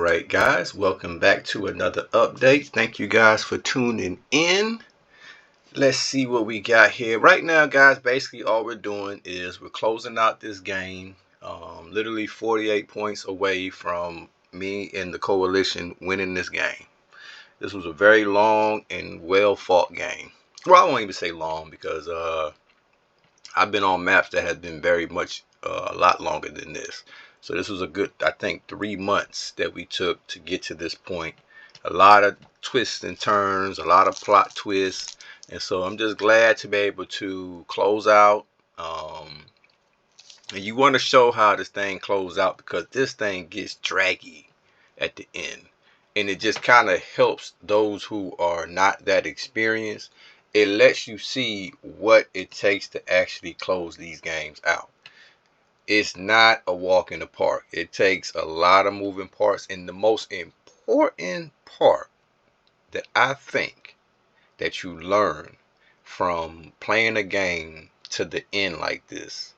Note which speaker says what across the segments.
Speaker 1: Alright guys, welcome back to another update. Thank you guys for tuning in. Let's see what we got here. Right now guys, basically all we're doing is we're closing out this game. Literally 48 points away from me and the coalition winning this game. This was a very long and well fought game. Well, I won't even say long because I've been on maps that have been very much a lot longer than this. So this was a good, I think, 3 months that we took to get to this point. A lot of twists and turns, a lot of plot twists. And so I'm just glad to be able to close out. And you want to show how this thing closes out because this thing gets draggy at the end. And it just kind of helps those who are not that experienced. It lets you see what it takes to actually close these games out. It's not a walk in the park. It takes a lot of moving parts. And the most important part that I think that you learn from playing a game to the end like this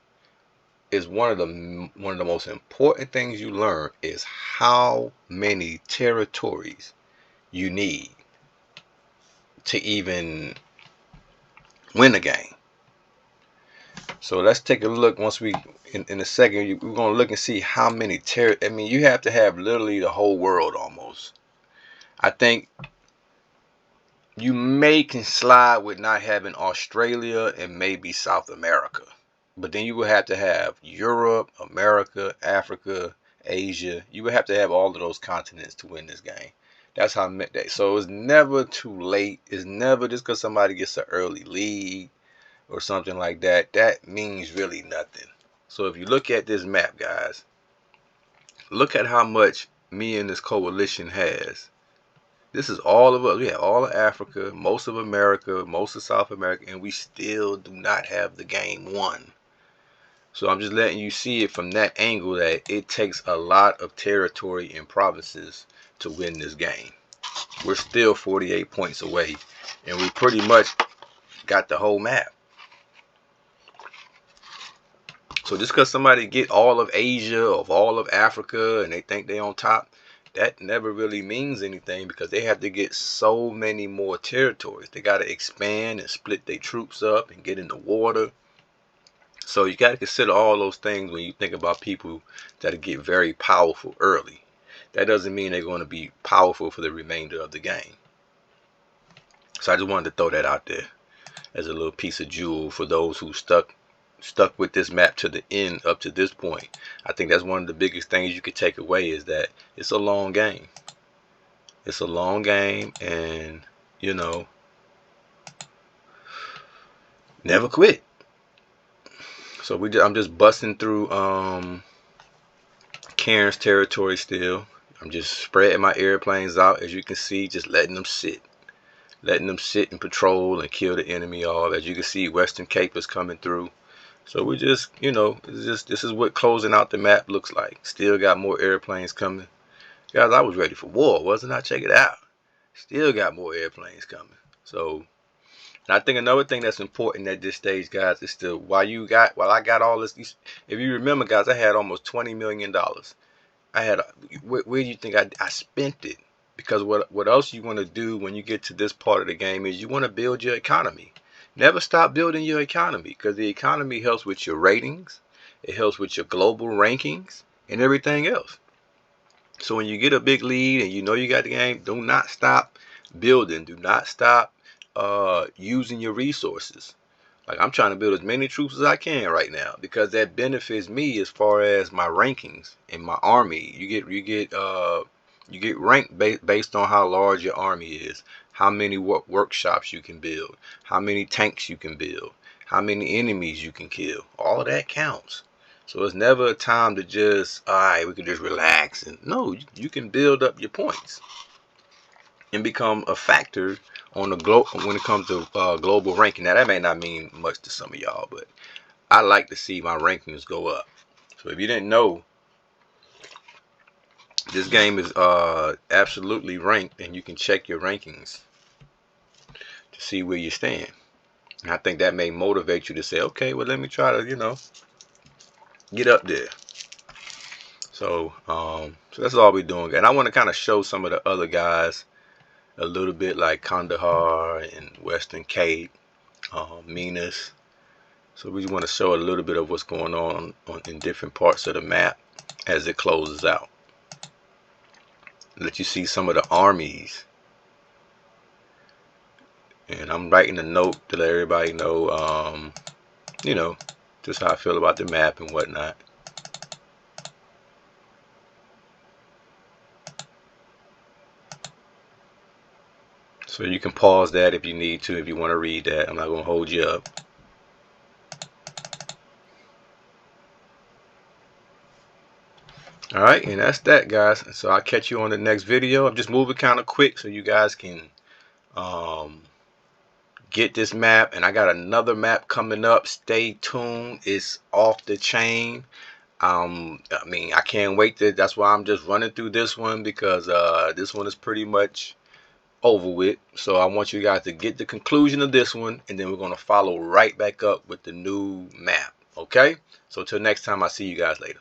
Speaker 1: is one of the most important things you learn is how many territories you need to even win a game. So let's take a look. Once we in a second, we're gonna look and see how many I mean, you have to have literally the whole world almost. I think you can slide with not having Australia and maybe South America, but then you would have to have Europe, America, Africa, Asia. You would have to have all of those continents to win this game. That's how. So it's never too late. It's never just because somebody gets an early lead or something like that. That means really nothing. So if you look at this map, guys, look at how much me and this coalition has. This is all of us. We have all of Africa, most of America, most of South America, and we still do not have the game won. So I'm just letting you see it from that angle that it takes a lot of territory and provinces to win this game. We're still 48 points away, and we pretty much got the whole map. So just because somebody get all of Asia or all of Africa and they think they're on top, that never really means anything because they have to get so many more territories. They got to expand and split their troops up and get in the water. So you got to consider all those things when you think about people that get very powerful early. That doesn't mean they're going to be powerful for the remainder of the game. So I just wanted to throw that out there as a little piece of jewel for those who stuck with this map to the end up to this point. I think that's one of the biggest things you could take away is that it's a long game. It's a long game, and you know, never quit. So I'm just busting through Karen's territory still. I'm just spreading my airplanes out, as you can see, just letting them sit and patrol and kill the enemy off. As you can see, Western Cape is coming through. So we just, you know, this is what closing out the map looks like. Still got more airplanes coming. Guys, I was ready for war, wasn't I? Check it out. Still got more airplanes coming. So, and I think another thing that's important at this stage, guys, is still while I got all this. If you remember, guys, I had almost $20 million. I had, where do you think I spent it? Because what else you want to do when you get to this part of the game is you want to build your economy. Never stop building your economy because the economy helps with your ratings. It helps with your global rankings and everything else. So when you get a big lead and you know you got the game, do not stop building. Do not stop using your resources. Like I'm trying to build as many troops as I can right now because that benefits me as far as my rankings in my army. You get ranked based on how large your army is, how many workshops you can build, how many tanks you can build, how many enemies you can kill. All of that counts. So it's never a time to just, all right, we can just relax. And no, you can build up your points and become a factor on the when it comes to global ranking. Now that may not mean much to some of y'all, but I like to see my rankings go up. So if you didn't know, this game is absolutely ranked, and you can check your rankings to see where you stand. And I think that may motivate you to say, okay, well, let me try to, you know, get up there. So so that's all we're doing. And I want to kind of show some of the other guys a little bit, like Kandahar and Western Cape, Minas. So we want to show a little bit of what's going on in different parts of the map as it closes out. Let you see some of the armies. And I'm writing a note to let everybody know, you know, just how I feel about the map and whatnot. So you can pause that if you need to, if you want to read that. I'm not going to hold you up. All right, and that's that, guys. So I'll catch you on the next video. I'm just moving kind of quick so you guys can get this map. And I got another map coming up. Stay tuned. It's off the chain. I mean, I can't wait that's why I'm just running through this one, because this one is pretty much over with. So I want you guys to get the conclusion of this one, and then we're going to follow right back up with the new map. Okay? So till next time, I'll see you guys later.